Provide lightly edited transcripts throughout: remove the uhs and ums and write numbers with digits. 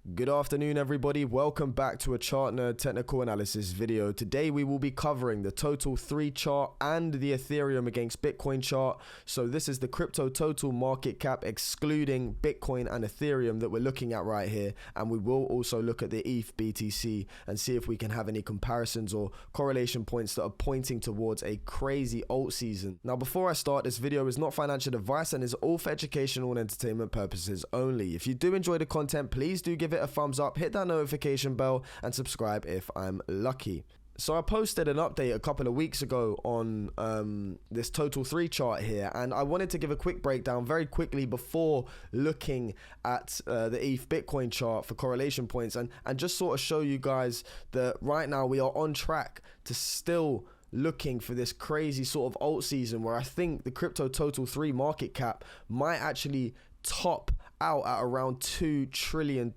Good afternoon everybody, welcome back to a Chart Nerd technical analysis video. Today we will be covering the total 3 chart and the Ethereum against Bitcoin chart. So this is the crypto total market cap excluding Bitcoin and Ethereum that we're looking at right here, and we will also look at the ETH BTC and see if we can have any comparisons or correlation points that are pointing towards a crazy alt season. Now before I start, this video is not financial advice and is all for educational and entertainment purposes only. If you do enjoy the content, please do give it a thumbs up, hit that notification bell and subscribe if I'm lucky. So I posted an update a couple of weeks ago on this total 3 chart here, and I wanted to give a quick breakdown very quickly before looking at the ETH Bitcoin chart for correlation points and just sort of show you guys that right now we are on track to still looking for this crazy sort of alt season where I think the crypto total 3 market cap might actually top out at around $2 trillion.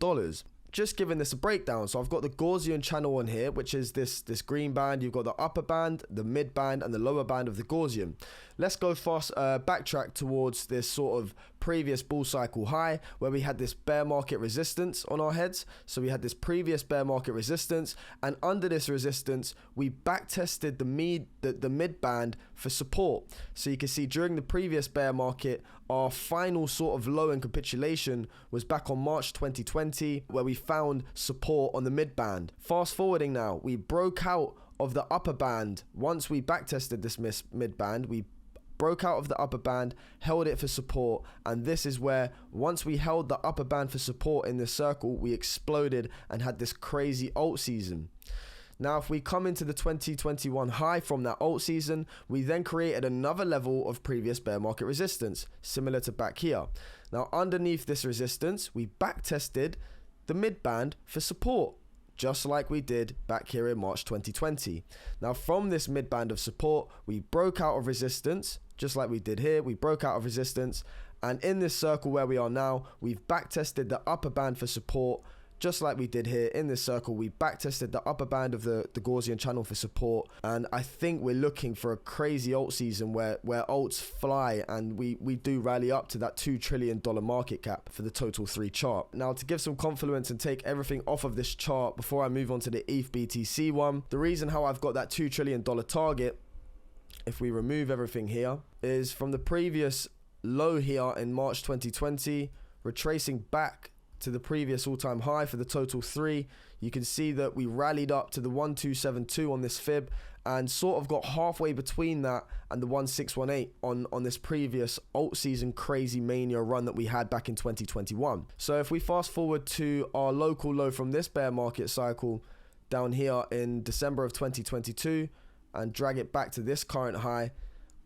Just giving this a breakdown, so I've got the Gaussian channel on here, which is this green band. You've got the upper band, the mid band and the lower band of the Gaussian. Let's go backtrack towards this sort of previous bull cycle high where we had this bear market resistance on our heads. So we had this previous bear market resistance, and under this resistance we back tested the mid band for support. So you can see during the previous bear market, our final sort of low in capitulation was back on March 2020 where we found support on the mid band. Fast forwarding now, we broke out of the upper band. Once we back tested this mid band, we broke out of the upper band, held it for support, and this is where once we held the upper band for support in this circle, we exploded and had this crazy alt season. Now if we come into the 2021 high from that alt season, we then created another level of previous bear market resistance, similar to back here. Now underneath this resistance, we back tested the mid band for support, just like we did back here in March 2020. Now from this mid band of support, we broke out of resistance, just like we did here. We broke out of resistance, and in this circle where we are now, we've back tested the upper band for support, just like we did here in this circle. We back tested the upper band of the Gaussian channel for support, and I think we're looking for a crazy alt season where alts fly and we do rally up to that $2 trillion market cap for the total 3 chart. Now to give some confluence and take everything off of this chart before I move on to the ETH BTC one, the reason how I've got that $2 trillion target, if we remove everything here, is from the previous low here in March 2020, retracing back to the previous all-time high for the total 3. You can see that we rallied up to the 1272 on this fib and sort of got halfway between that and the 1618 on this previous alt season crazy mania run that we had back in 2021. So if we fast forward to our local low from this bear market cycle down here in December of 2022 and drag it back to this current high,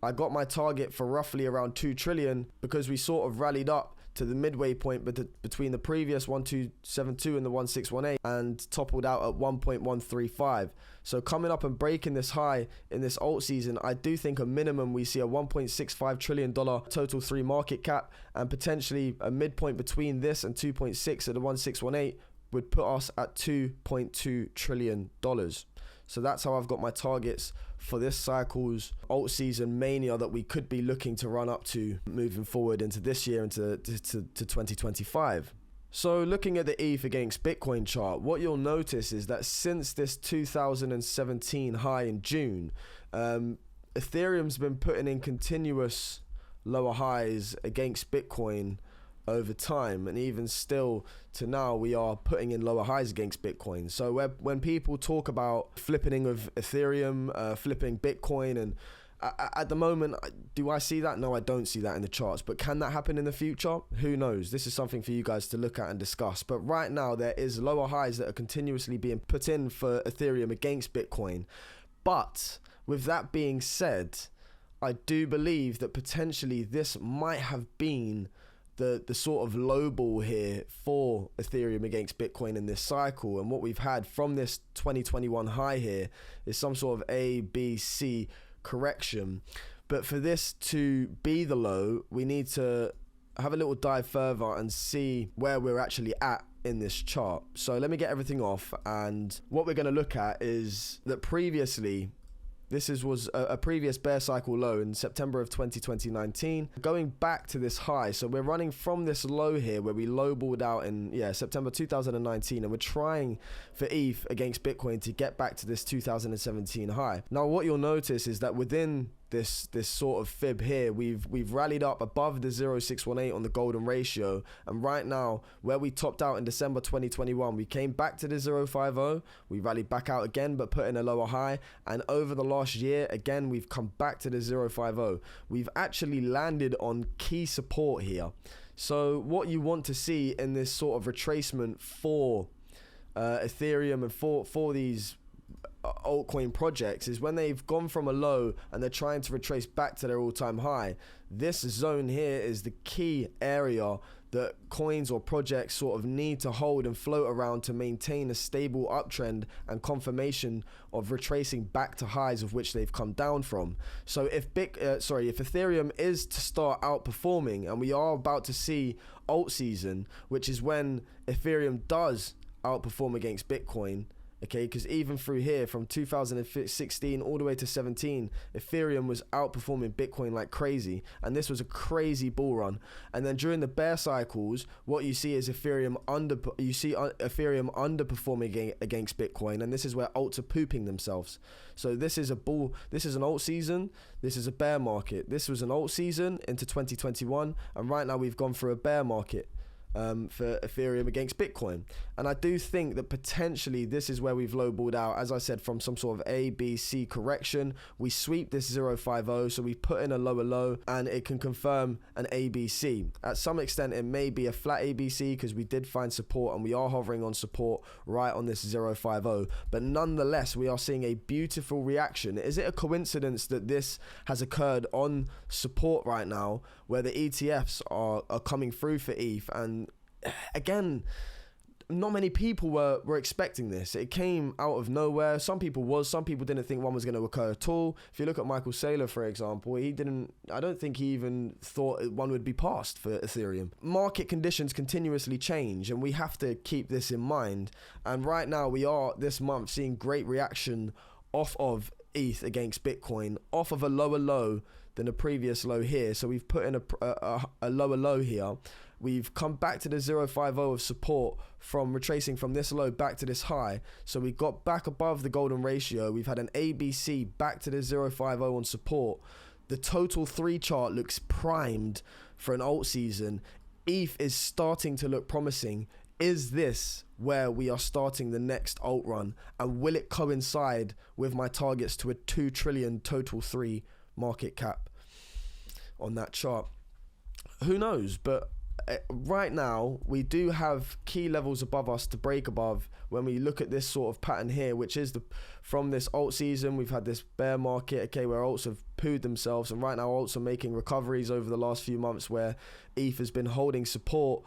I got my target for roughly around 2 trillion because we sort of rallied up to the midway point between the previous 1272 and the 1618 and toppled out at 1.135. So coming up and breaking this high in this alt season, I do think a minimum we see a $1.65 trillion total 3 market cap, and potentially a midpoint between this and 2.6 at the 1618 would put us at $2.2 trillion. So that's how I've got my targets for this cycle's alt season mania that we could be looking to run up to moving forward into this year, into to 2025. So looking at the ETH against Bitcoin chart, what you'll notice is that since this 2017 high in June, Ethereum's been putting in continuous lower highs against Bitcoin over time, and even still to now we are putting in lower highs against Bitcoin. So when people talk about flipping of Ethereum, flipping Bitcoin, and at the moment, do I see that? No, I don't see that in the charts, but can that happen in the future? Who knows? This is something for you guys to look at and discuss. But right now there is lower highs that are continuously being put in for Ethereum against Bitcoin. But with that being said, I do believe that potentially this might have been the sort of low ball here for Ethereum against Bitcoin in this cycle, and what we've had from this 2021 high here is some sort of A, B, C correction. But for this to be the low, we need to have a little dive further and see where we're actually at in this chart. So let me get everything off, and what we're going to look at is that previously was a previous bear cycle low in September of 2019. Going back to this high, so we're running from this low here where we lowballed out in September 2019, and we're trying for ETH against Bitcoin to get back to this 2017 high. Now, what you'll notice is that within this sort of fib here, we've rallied up above the 0.618 on the golden ratio, and right now where we topped out in December 2021, we came back to the 0.50, we rallied back out again but put in a lower high, and over the last year again we've come back to the 0.50. We've actually landed on key support here. So what you want to see in this sort of retracement for Ethereum and for these altcoin projects is when they've gone from a low and they're trying to retrace back to their all-time high. This zone here is the key area that coins or projects sort of need to hold and float around to maintain a stable uptrend and confirmation of retracing back to highs of which they've come down from. So if Ethereum is to start outperforming, and we are about to see alt season, which is when Ethereum does outperform against Bitcoin, okay, because even through here from 2016 all the way to 17, Ethereum was outperforming Bitcoin like crazy, and this was a crazy bull run. And then during the bear cycles, what you see is Ethereum underperforming against Bitcoin, and this is where alts are pooping themselves. So this is an alt season, this is a bear market. This was an alt season into 2021, and right now we've gone through a bear market for Ethereum against Bitcoin. And I do think that potentially this is where we've lowballed out, as I said, from some sort of A, B, C correction. We sweep this 0.50, so we put in a lower low, and it can confirm an ABC. At some extent, it may be a flat ABC because we did find support, and we are hovering on support right on this 0.50. But nonetheless, we are seeing a beautiful reaction. Is it a coincidence that this has occurred on support right now, where the ETFs are coming through for ETH? And again, not many people were expecting this. It came out of nowhere. Some people didn't think one was going to occur at all. If you look at Michael Saylor, for example, I don't think he even thought one would be passed for Ethereum. Market conditions continuously change, and we have to keep this in mind. And right now we are this month seeing great reaction off of ETH against Bitcoin, off of a lower low than a previous low here. So we've put in a lower low here. We've come back to the 0.50 of support from retracing from this low back to this high. So we got back above the golden ratio. We've had an ABC back to the 0.50 on support. The total 3 chart looks primed for an alt season. ETH is starting to look promising. Is this where we are starting the next alt run? And will it coincide with my targets to a 2 trillion total 3 market cap on that chart? Who knows? But right now we do have key levels above us to break above when we look at this sort of pattern here, which is from this alt season. We've had this bear market, okay, where alts have pooed themselves, and right now alts are making recoveries over the last few months, where ETH has been holding support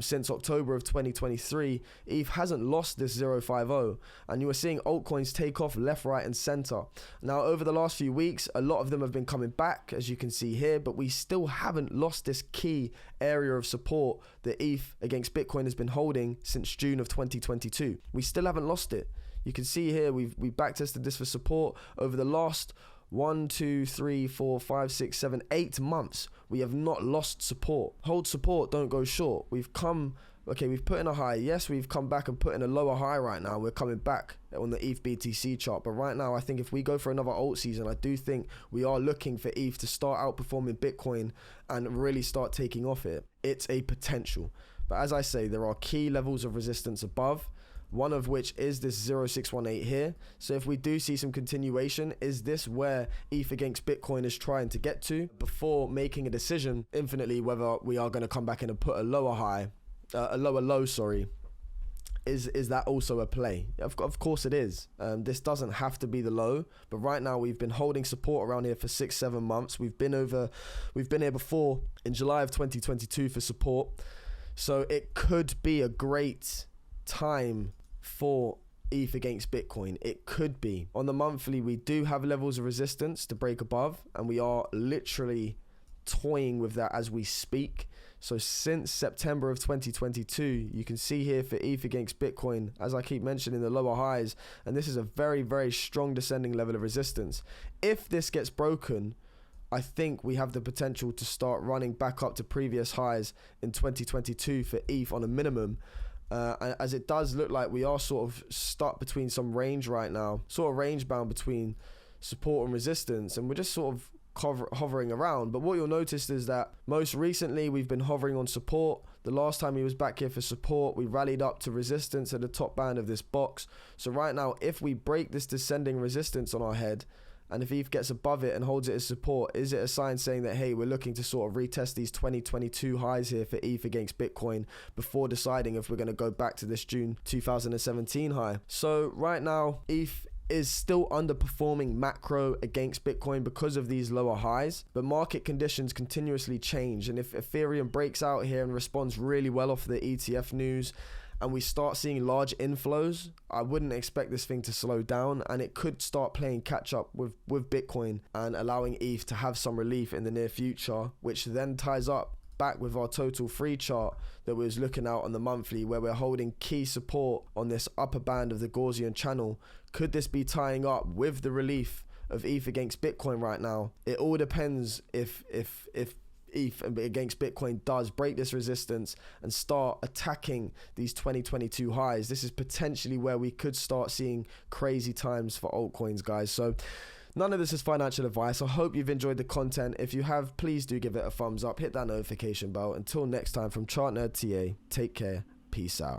since October of 2023. ETH hasn't lost this 0.50, and you are seeing altcoins take off left, right, and center. Now, over the last few weeks, a lot of them have been coming back, as you can see here, but we still haven't lost this key area of support that ETH against Bitcoin has been holding since June of 2022. We still haven't lost it. You can see here we backtested this for support over the last 1, 2, 3, 4, 5, 6, 7, 8 months. We have not lost support. Hold support, don't go short. We've put in a high. Yes, we've come back and put in a lower high right now. We're coming back on the ETH BTC chart. But right now, I think if we go for another alt season, I do think we are looking for ETH to start outperforming Bitcoin and really start taking off it. It's a potential. But as I say, there are key levels of resistance above, one of which is this 0.618 here. So if we do see some continuation, is this where ETH against Bitcoin is trying to get to before making a decision infinitely whether we are going to come back in and put a lower low, is that also a play? Of course it is. This doesn't have to be the low, but right now we've been holding support around here for 6-7 months. We've been here before in July of 2022 for support. So it could be a great time for ETH against Bitcoin. It could be. On the monthly, we do have levels of resistance to break above, and we are literally toying with that as we speak. So since September of 2022, you can see here for ETH against Bitcoin, as I keep mentioning, the lower highs, and this is a very, very strong descending level of resistance. If this gets broken, I think we have the potential to start running back up to previous highs in 2022 for ETH on a minimum. As it does look like we are sort of stuck between some range right now, sort of range bound between support and resistance, and we're just sort of hovering around. But what you'll notice is that most recently we've been hovering on support. The last time he was back here for support, we rallied up to resistance at the top band of this box. So right now, if we break this descending resistance on our head, and if ETH gets above it and holds it as support, is it a sign saying that, hey, we're looking to sort of retest these 2022 highs here for ETH against Bitcoin before deciding if we're going to go back to this June 2017 high? So right now, ETH is still underperforming macro against Bitcoin because of these lower highs, but market conditions continuously change. And if Ethereum breaks out here and responds really well off the ETF news, and we start seeing large inflows, I wouldn't expect this thing to slow down, and it could start playing catch up with Bitcoin and allowing ETH to have some relief in the near future, which then ties up back with our total free chart that we was looking at on the monthly, where we're holding key support on this upper band of the Gaussian channel. Could this be tying up with the relief of ETH against Bitcoin right now? It all depends if ETH against Bitcoin does break this resistance and start attacking these 2022 highs. This is potentially where we could start seeing crazy times for altcoins, guys. So none of this is financial advice. I hope you've enjoyed the content. If you have, please do give it a thumbs up, hit that notification bell. Until next time, from Chart Nerd TA, take care, peace out.